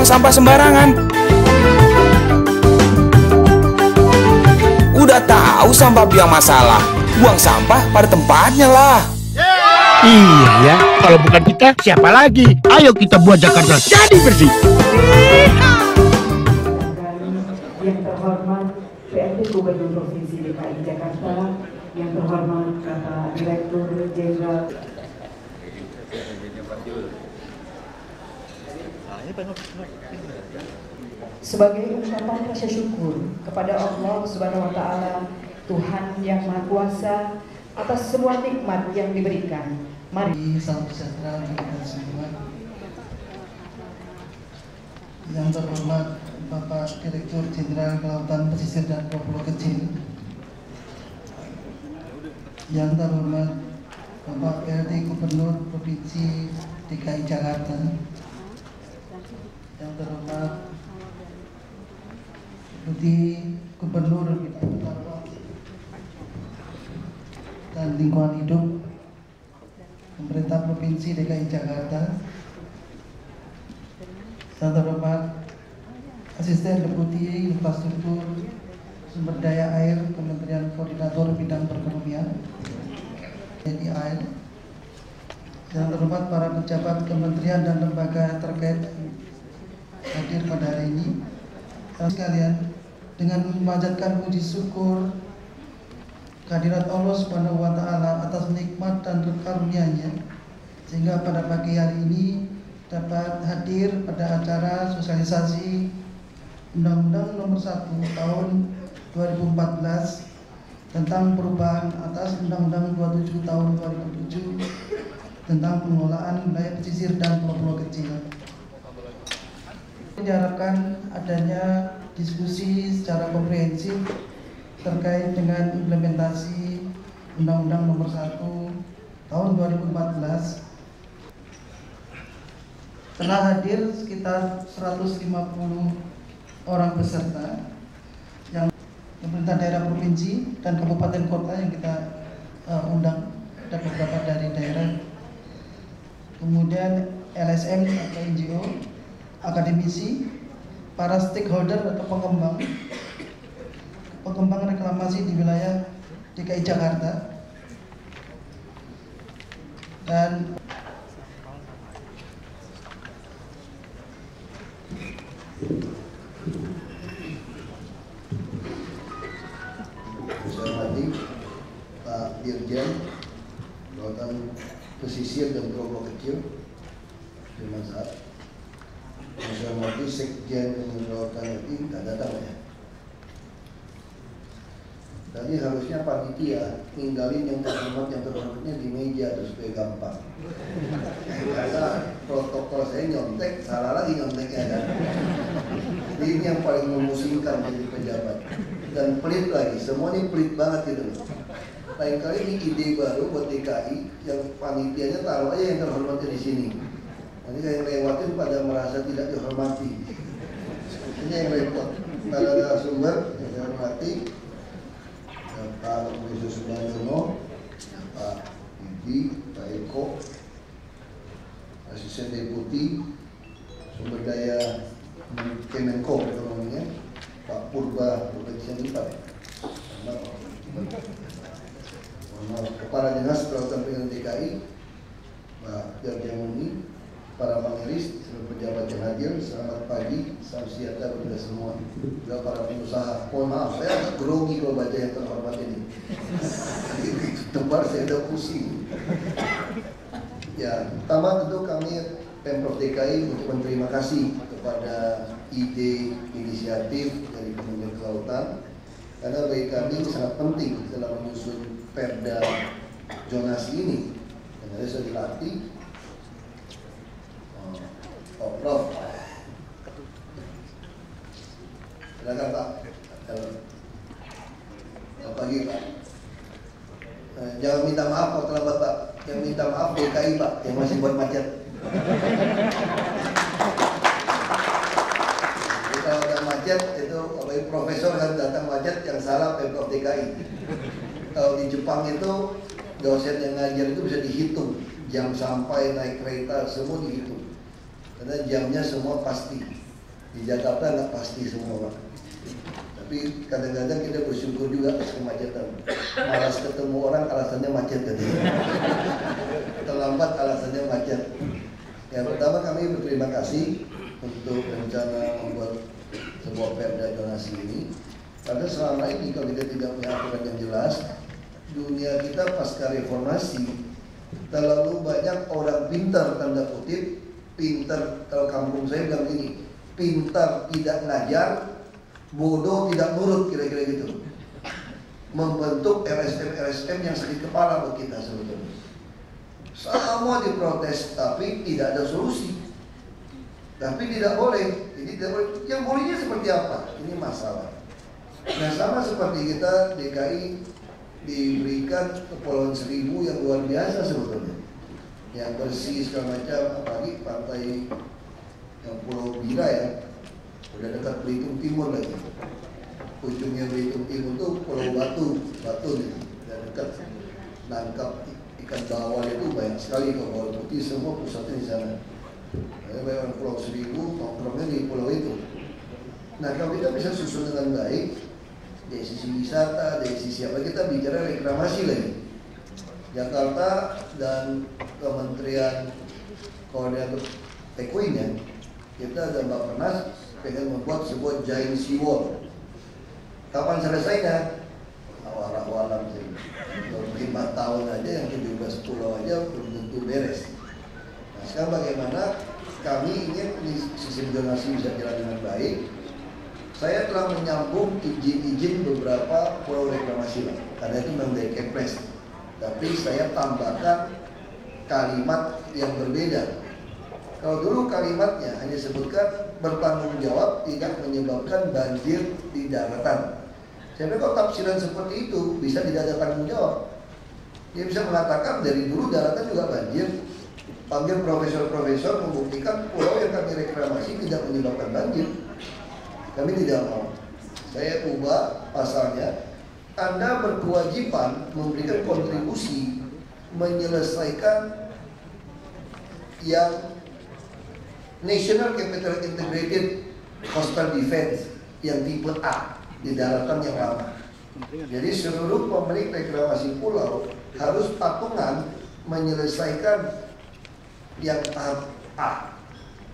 sampah sembarangan. Udah tahu sampah biang masalah, buang sampah pada tempatnya lah. Iya ya, kalau bukan kita siapa lagi? Ayo kita buat Jakarta jadi bersih. Yang terhormat PLT Gubernur Provinsi DKI Jakarta, yang terhormat Bapak Direktur Jenderal. Sebagai ungkapan rasa syukur kepada Allah Subhanahu wa Ta'ala, Tuhan yang Maha Kuasa, atas semua nikmat yang diberikan. Mari. Salam sejahtera bagi kita semua. Yang terhormat Bapak Direktur Jenderal Kelautan Pesisir dan Pulau Kecil. Yang terhormat Bapak PLT Gubernur Provinsi DKI Jakarta. Yang terhormat Deputi Gubernur Bidang Tata dan Lingkungan Hidup Pemerintah Provinsi DKI Jakarta. Yang terhormat Asisten Deputi Infrastruktur Sumber Daya Air Kementerian Koordinator Bidang Perekonomian TNI AIR. Yang terhormat para pejabat kementerian dan lembaga terkait hadir pada hari ini. Sekalian, dengan memanjatkan puji syukur kehadirat Allah Subhanahu wa Ta'ala atas nikmat dan karunia-Nya, sehingga pada pagi hari ini dapat hadir pada acara sosialisasi Undang-Undang Nomor 1 Tahun 2014 tentang perubahan atas Undang-Undang 27 Tahun 2007 tentang pengelolaan wilayah pesisir dan pulau-pulau kecil. Diharapkan adanya diskusi secara komprehensif terkait dengan implementasi Undang-Undang Nomor 1 Tahun 2014. Telah hadir sekitar 150 orang peserta yang pemerintah daerah provinsi dan kabupaten kota yang kita undang, ada beberapa dari daerah, kemudian LSM atau NGO, akademisi, para stakeholder atau pengembang reklamasi di wilayah DKI Jakarta, dan saya hormati Pak Dirjen Kelautan Pesisir dan Pulau Kecil Firman Saad. Saya hormati Sekjen Kelautan RI, tak datang ya. Tadi harusnya panitia ninggalin yang terhormatnya di meja terus supaya gampang. Karena protokol saya nyontek, salah lagi nyonteknya kan. Ini yang paling memusingkan jadi pejabat. Dan pelit lagi, semua ini pelit banget gitu loh. Lain kali ini ide baru buat DKI yang panitianya taruh aja yang terhormatnya di sini. Nanti yang lewatin pada merasa tidak dihormati. Ini yang repot. Para narasumber yang saya hormati, Pak Yesus Subandono, Pak Yudi, Pak Eko, Asisten Deputi Sumber Daya Kemenko Ekonominya, Pak Purba Provinsi Pak, Kepala Dinas Kelautan Perikanan DKI, Pak Jarjamuni, para panelis, seluruh pejabat yang hadir, selamat pagi, salam sejahtera kepada semua. Juga para pengusaha, mohon maaf, saya agak grogi kalau baca yang terhormat ini. Tempat saya udah pusing. Ya, pertama tentu kami Pemprov DKI mengucapkan terima kasih kepada ide inisiatif dari Kementerian Kelautan, karena bagi kami sangat penting dalam menyusun perda zonasi ini. Dan harus dilatih. Oh, Prof. Silakan Pak. Selamat pagi Pak. Jangan minta maaf kalau terlambat Pak. Yang minta maaf DKI Pak, yang masih buat macet. Jadi kalau ada macet itu apalagi profesor kan datang macet, yang salah Pemprov DKI. Kalau di Jepang itu dosen yang ngajar itu bisa dihitung jam sampai naik kereta semua dihitung. Karena jamnya semua pasti. Di Jakarta nggak pasti semua, Pak. Tapi kadang-kadang kita bersyukur juga atas kemacetan. Malas ketemu orang alasannya macet tadi. Terlambat alasannya macet. Yang pertama kami berterima kasih untuk rencana membuat sebuah perda zonasi ini. Karena selama ini kalau kita tidak punya aturan yang jelas, dunia kita pasca reformasi terlalu banyak orang pintar, tanda kutip, pintar, kalau kampung saya bilang ini, pintar tidak ngajar, bodoh tidak nurut, kira-kira gitu. Membentuk LSM yang sakit kepala buat kita sebetulnya. Semua diprotes, tapi tidak ada solusi. Tapi tidak boleh. Jadi tidak boleh. Yang bolehnya seperti apa? Ini masalah. Nah, sama seperti kita DKI diberikan Kepulauan Seribu yang luar biasa sebetulnya, yang bersih segala macam, apalagi pantai yang Pulau Bira ya, udah dekat Belitung Timur lagi. Ujungnya Belitung Timur tuh Pulau Batu nih, udah dekat. Nangkap ikan bawal itu banyak sekali, kalau bawal putih semua pusatnya di sana. Ada banyak Pulau Seribu, nongkrongnya di pulau itu. Nah, kalau kita bisa susun dengan baik, dari sisi wisata, dari sisi apa, kita bicara reklamasi lagi. Jakarta dan Kementerian Koordinator Tekuinnya, kita ada Mbak Penas pengen membuat sebuah giant seawall. Kapan selesainya? Awal-awalan sih. 5 tahun aja, yang 17 pulau aja belum tentu beres. Nah, sekarang bagaimana kami ingin sistem zonasi bisa jalan dengan baik. Saya telah menyambung izin-izin beberapa pulau reklamasi, Pak. Karena itu memang dari Kepres. Tapi saya tambahkan kalimat yang berbeda. Kalau dulu kalimatnya hanya sebutkan bertanggung jawab tidak menyebabkan banjir di daratan. Saya pikir kalau tafsiran seperti itu bisa tidak ada tanggung jawab. Dia bisa mengatakan dari dulu daratan juga banjir. Panggil profesor-profesor membuktikan pulau yang kami reklamasi tidak menyebabkan banjir. Kami tidak mau. Saya ubah pasalnya. Anda berkewajiban memberikan kontribusi menyelesaikan yang National Capital Integrated Coastal Defense yang tipe A di daratan yang lama. Jadi seluruh pemilik reklamasi pulau harus patungan menyelesaikan yang tahap A,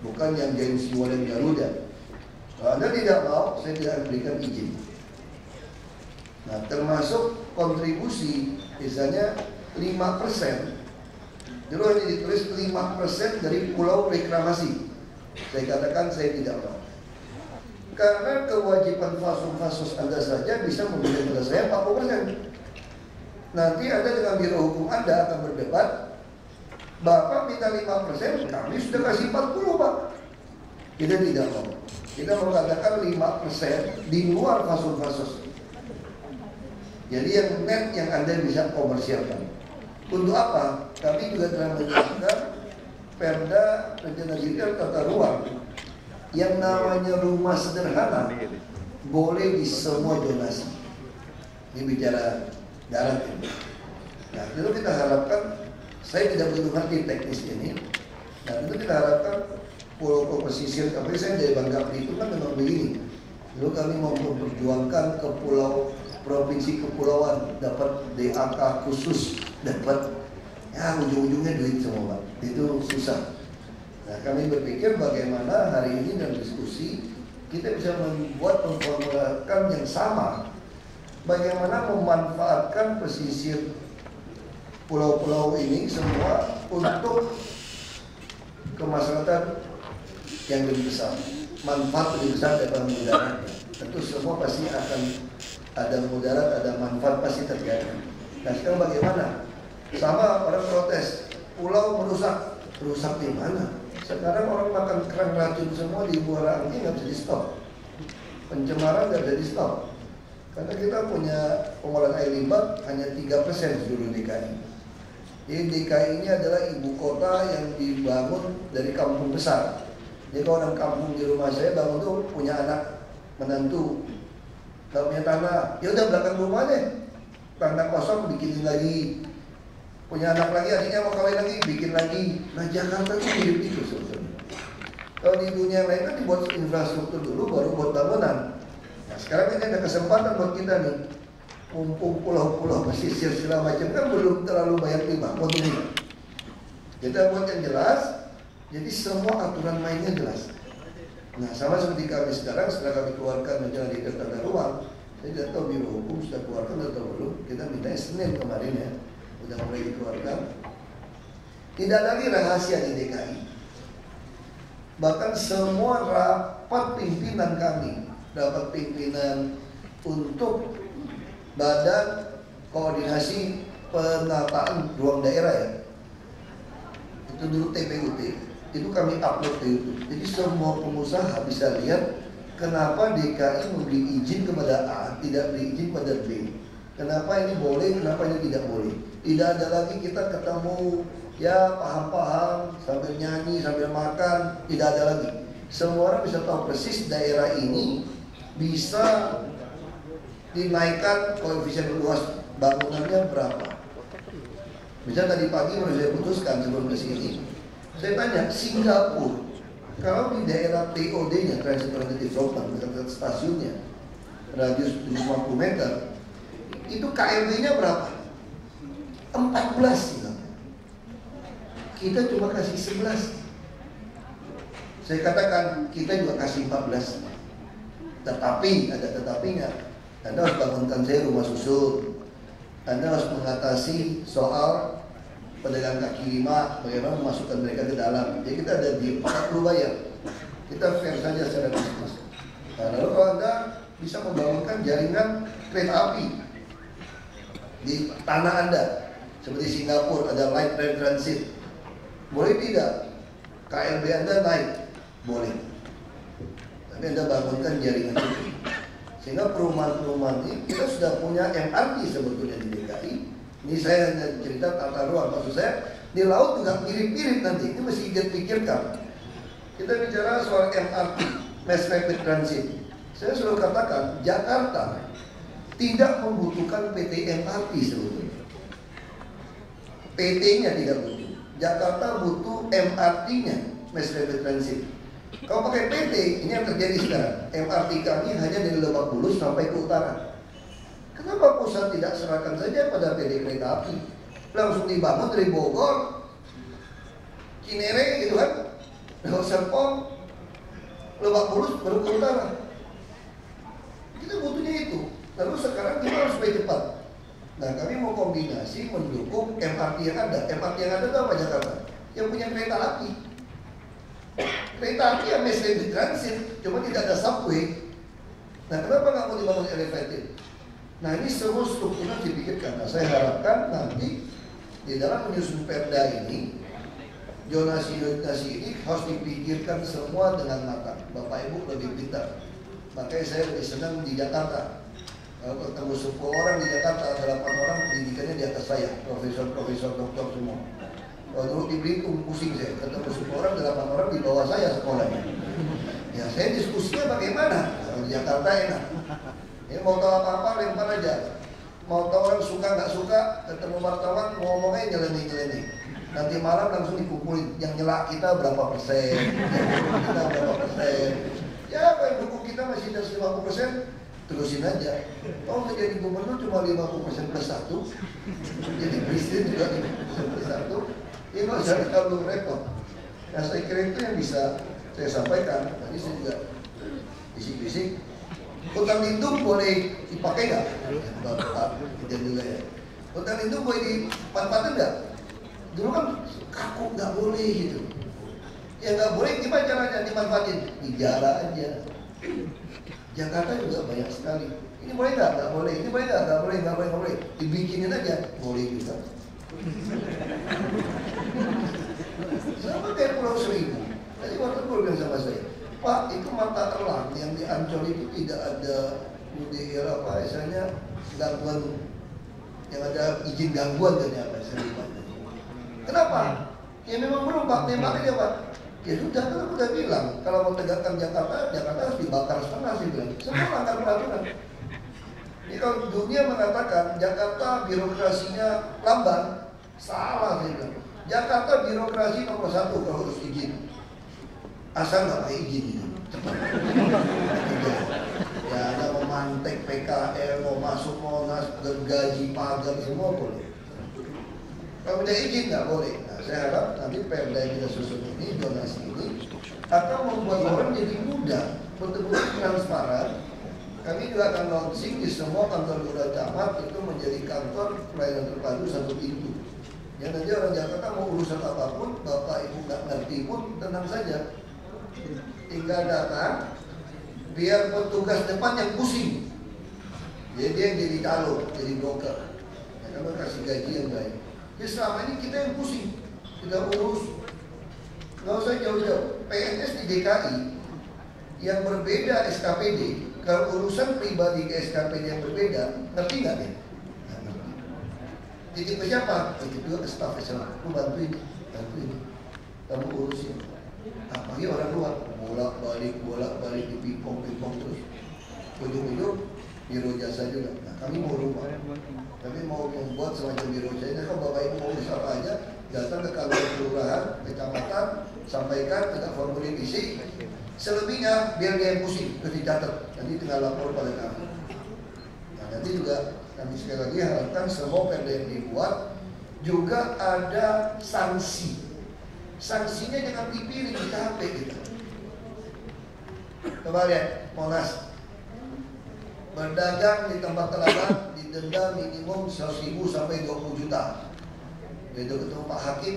bukan yang James Bond dan Garuda. Kalau Anda tidak mau, saya tidak akan berikan izin. Nah, termasuk kontribusi, misalnya 5%. Dulu hanya ditulis 5% dari pulau reklamasi. Saya katakan saya tidak mau. Karena kewajiban fasos Anda saja bisa memberikan kepada saya 40%. Nanti Anda dengan biro hukum Anda akan berdebat. Bapak minta 5%, kami sudah kasih 40, Pak. Kita tidak mau. Kita mengatakan 5% di luar fasos. Jadi yang net yang Anda bisa komersialkan. Untuk apa? Kami juga telah menyiapkan perda rencana detail tata ruang yang namanya rumah sederhana boleh di semua zonasi. Ini bicara darat ini. Nah, itu kita harapkan, saya tidak begitu ngerti teknis ini. Nah, itu kita harapkan pulau pesisir, tapi saya dari Bangka Belitung kan memang begini. Lalu kami mau memperjuangkan ke pulau provinsi kepulauan dapat DAK khusus, dapat ya ujung-ujungnya duit semua, Pak. Itu susah. Nah, kami berpikir bagaimana hari ini dalam diskusi kita bisa memformulasikan yang sama, bagaimana memanfaatkan pesisir pulau-pulau ini semua untuk kemaslahatan yang lebih besar, manfaat lebih besar daripada mudaratnya. Tentu semua pasti akan ada mudarat, ada manfaat pasti terjadi. Nah, sekarang bagaimana? Sama orang protes, pulau merusak di mana? Sekarang orang makan kerang racun semua di Muara Angke nggak bisa di stop, pencemaran nggak bisa di stop, karena kita punya pengolahan air limbah hanya 3% seluruh DKI. Jadi DKI ini adalah ibu kota yang dibangun dari kampung besar. Jadi kalau orang kampung di rumah saya bangun tuh punya anak menantu, nggak punya tanah, ya udah belakang rumah deh, tanah kosong bikinin lagi. Punya anak lagi, adiknya mau kawin lagi, bikin lagi. Nah, Jakarta itu hidup itu sebetulnya. Kalau di dunia lain kan dibuat infrastruktur dulu, baru buat bangunan. Nah, sekarang ini ada kesempatan buat kita nih, mumpung pulau-pulau pesisir segala macam kan belum terlalu banyak dibangun ini. Kita buat yang jelas, jadi semua aturan mainnya jelas. Nah, sama seperti kami sekarang, setelah kami keluarkan rencana di tata ruang, saya tidak tahu Biro Hukum sudah keluarkan atau belum. Kita minta Senin kemarin ya, sudah mulai dikeluarkan. Tidak lagi rahasia di DKI. Bahkan semua rapat pimpinan kami, rapat pimpinan untuk Badan Koordinasi Penataan Ruang Daerah ya, itu dulu TPUT, itu kami upload ke YouTube. Jadi semua pengusaha bisa lihat kenapa DKI memberi izin kepada A, tidak beri izin kepada B. Kenapa ini boleh, kenapa ini tidak boleh. Tidak ada lagi kita ketemu ya paham-paham sambil nyanyi, sambil makan, tidak ada lagi. Semua orang bisa tahu persis daerah ini bisa dinaikkan koefisien luas bangunannya berapa. Misalnya tadi pagi baru saya putuskan sebelum ke sini, saya tanya Singapura, kalau di daerah TOD-nya, Transit Oriented Development, dekat stasiunnya, radius 50 meter, itu KLB-nya berapa? 14 gitu. Kita cuma kasih 11. Saya katakan kita juga kasih 14. Tetapi ada tetapinya. Anda harus bangunkan saya rumah susun. Anda harus mengatasi soal pedagang kaki lima, bagaimana memasukkan mereka ke dalam. Jadi kita ada di 40 bayar. Kita fair saja secara bisnis. Nah, lalu kalau Anda bisa membangunkan jaringan kereta api di tanah Anda, seperti Singapura ada light rail transit, boleh tidak? KLB Anda naik, boleh. Tapi Anda bangunkan jaringan itu. Sehingga perumahan-perumahan ini kita sudah punya MRT sebetulnya di DKI. Ini saya hanya cerita tata ruang. Maksud saya di laut juga mirip-mirip nanti. Ini mesti dipikirkan. Kita bicara soal MRT, Mass Rapid Transit. Saya selalu katakan Jakarta tidak membutuhkan PT MRT sebetulnya. PT-nya tidak butuh. Jakarta butuh MRT-nya, Mass Rapid Transit. Kalau pakai PT, ini yang terjadi sekarang. MRT kami hanya dari Lebak Bulus sampai ke utara. Kenapa pusat tidak serahkan saja pada PT Kereta Api? Langsung dibangun dari Bogor, Cinere gitu kan, lewat Serpong, Lebak Bulus baru ke utara. Kita butuhnya itu. Lalu sekarang kita harus supaya cepat. Nah, kami mau kombinasi mendukung MRT yang ada. MRT yang ada itu apa Jakarta? Yang punya kereta api. Kereta api yang Mass Rapid Transit, cuma tidak ada subway. Nah, kenapa nggak mau dibangun elevated? Nah, ini semua strukturnya dipikirkan. Nah, saya harapkan nanti di dalam menyusun perda ini, zonasi-zonasi ini harus dipikirkan semua dengan matang. Bapak Ibu lebih pintar. Makanya saya lebih senang di Jakarta. Kalau ketemu 10 orang di Jakarta, ada 8 orang pendidikannya di atas saya, profesor, doktor semua. Kalau dulu di Belitung pusing saya, ketemu 10 orang, 8 orang di bawah saya sekolahnya. Ya saya diskusinya bagaimana? Kalau di Jakarta enak. Ini mau tahu apa-apa lempar aja. Mau tahu orang suka nggak suka, ketemu wartawan ngomongnya nyeleneh-nyeleneh. Nanti malam langsung dikumpulin. Yang nyela kita berapa persen, kita berapa persen. Ya kalau dukung kita masih ada 50%, terusin aja. Oh menjadi gubernur cuma 50% plus 1, jadi presiden juga 50% plus 1. Ya nggak usah terlalu repot. Nah saya kira itu yang bisa saya sampaikan. Tadi saya juga bisik-bisik. Hutan lindung boleh dipakai nggak? Bapak kita juga ya. Hutan lindung boleh dimanfaatkan nggak? Dulu kan kaku nggak boleh gitu. Ya nggak boleh, gimana caranya dimanfaatin? Dijarah aja. Jakarta juga banyak sekali. Ini boleh nggak? Nggak boleh. Ini boleh nggak? Nggak boleh. Nggak boleh. Nggak boleh. Dibikinin aja. Boleh juga. Sama kayak Pulau Seribu. Tadi waktu gue bilang sama saya, Pak, itu mata elang yang di Ancol itu tidak ada apa misalnya gangguan, yang ada izin gangguan dan apa saya. Kenapa? Ya memang belum Pak, tembak aja Pak. Ya sudah, kan aku udah bilang kalau mau tegakkan Jakarta, Jakarta harus dibakar setengah sih bilang. Semua langkah peraturan. Jadi kalau dunia mengatakan Jakarta birokrasinya lamban, salah sih bilang. Jakarta birokrasi nomor 1 kalau harus izin. asal nggak pakai izin gitu. Ya ada memantek PKL, mau masuk Monas, gergaji pagar semua boleh. Kalau tidak izin nggak boleh. Nah, saya harap nanti perda yang kita susun ini, donasi ini akan membuat orang jadi mudah, betul-betul transparan. Kami juga akan launching di semua kantor lurah camat itu menjadi kantor pelayanan terpadu satu pintu. Ya nanti orang Jakarta mau urusan apapun, bapak ibu nggak ngerti pun tenang saja, tinggal datang, biar petugas depan yang pusing. Jadi dia yang jadi calo, jadi broker. Ya, kami kasih gaji yang baik. Ya selama ini kita yang pusing, kita urus. Nggak usah jauh-jauh. PNS di DKI yang berbeda SKPD. Kalau urusan pribadi ke SKPD yang berbeda, ngerti nggak ya? Titip ke siapa? Titip juga ke staf SMA. Lu bantuin, kamu urusin. Apalagi orang luar, bolak-balik dipipong terus. Ujung-ujung biro jasa juga. Nah, kami mau rubah. Kami mau membuat semacam biro jasa. Kalau bapak ibu mau urus apa aja, datang ke kantor kelurahan, kecamatan, sampaikan, minta formulir isi. Selebihnya biar dia yang pusing, terus dicatat, nanti tinggal lapor pada kami. Nah, nanti juga kami sekali lagi harapkan semua perda yang dibuat juga ada sanksi. Sanksinya jangan dipilih di HP gitu. Coba lihat Monas, berdagang di tempat terlarang didenda minimum 100.000 sampai 20 juta. Begitu ketemu Pak Hakim,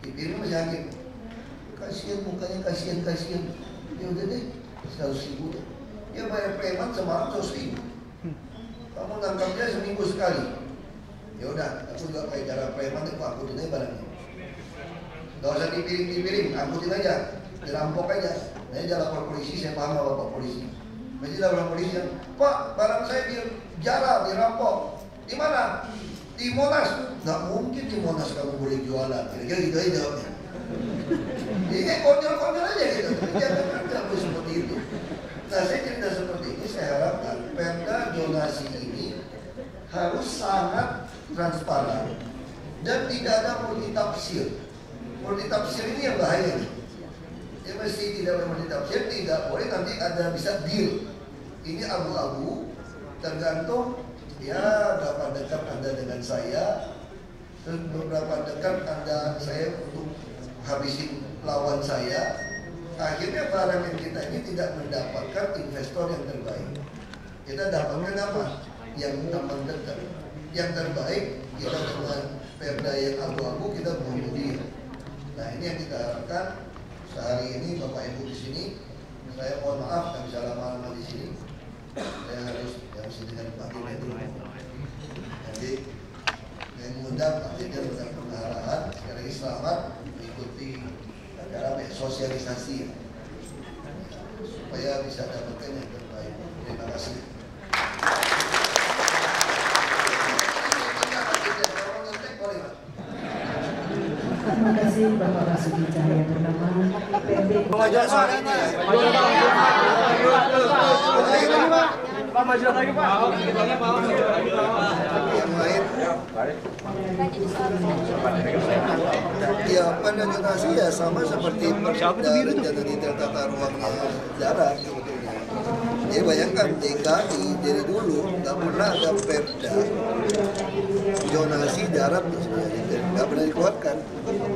dipilih masih Hakim. Kasihan mukanya, kasihan. Ya udah deh, 100.000 deh. Dia bayar preman semalam 100.000. Kamu nangkap dia seminggu sekali. Ya udah, aku juga pakai cara preman itu angkutin aja barangnya. Gak usah dipiring, angkutin aja, dirampok aja. Nah, dia lapor polisi, saya paham lah bapak polisi. Masih lapor polisi, Pak, barang saya dijarah, dirampok. Di mana? Di Monas. Nggak mungkin di Monas kamu boleh jualan. Kira-kira gitu aja jawabnya. Ini konyol-konyol aja gitu. Jangan kerja seperti itu. Nah, saya cerita seperti ini, saya harapkan perda donasi ini harus sangat transparan dan tidak ada multitafsir. Multitafsir ini yang bahaya. Ya mesti tidak boleh multitafsir, tidak boleh nanti ada bisa deal. Ini abu-abu, tergantung ya berapa dekat Anda dengan saya, terus beberapa dekat saya untuk habisin lawan saya. Akhirnya barang yang kita ini tidak mendapatkan investor yang terbaik. Kita dapatkan apa? Yang teman dekat. Yang terbaik kita dengan perda yang abu-abu kita bunuh dia. Nah ini yang kita harapkan. Sehari ini Bapak Ibu di sini, saya mohon maaf nggak bisa lama-lama di sini. Saya harus dengan Pak Dirjen. Nanti yang mudah Pak Dirjen dengan pengarahan. Sekali lagi selamat mengikuti acara sosialisasi supaya bisa dapatkan yang terbaik. Terima kasih. Terima kasih Bapak Basuki Cahayapurnama, PRD. Maju soal ini ya. Pak, maju lagi Pak. Yang lain. Ya, pada donasi ya sama seperti rencana detail tata ruangnya darat sebetulnya. Jadi bayangkan DKI dari dulu nggak pernah ada perda donasi darat nggak pernah dikeluarkan.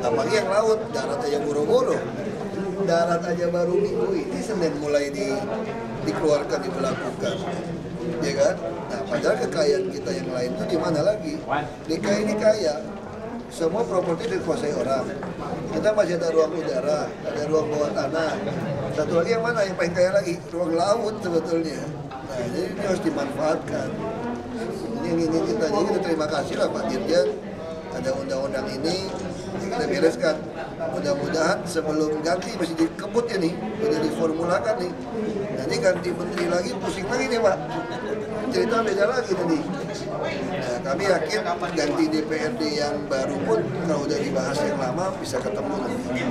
Apalagi yang laut, darat aja boro-boro. Darat aja baru minggu ini Senin mulai dikeluarkan, diberlakukan. Ya kan? Nah, padahal kekayaan kita yang lain itu di mana lagi? DKI ini kaya. Semua properti dikuasai orang. Kita masih ada ruang udara, ada ruang bawah tanah. Satu lagi yang mana? Yang paling kaya lagi, ruang laut sebetulnya. Nah, jadi ini harus dimanfaatkan. Ini kita terima kasih lah Pak Dirjen. Ada undang-undang ini kita bereskan. Mudah-mudahan sebelum ganti masih dikebut ya nih, udah diformulakan nih. Nanti ganti menteri lagi, pusing lagi nih Pak. Cerita beda lagi tadi. Nah, kami yakin ganti DPRD yang baru pun kalau udah dibahas yang lama bisa ketemu nanti.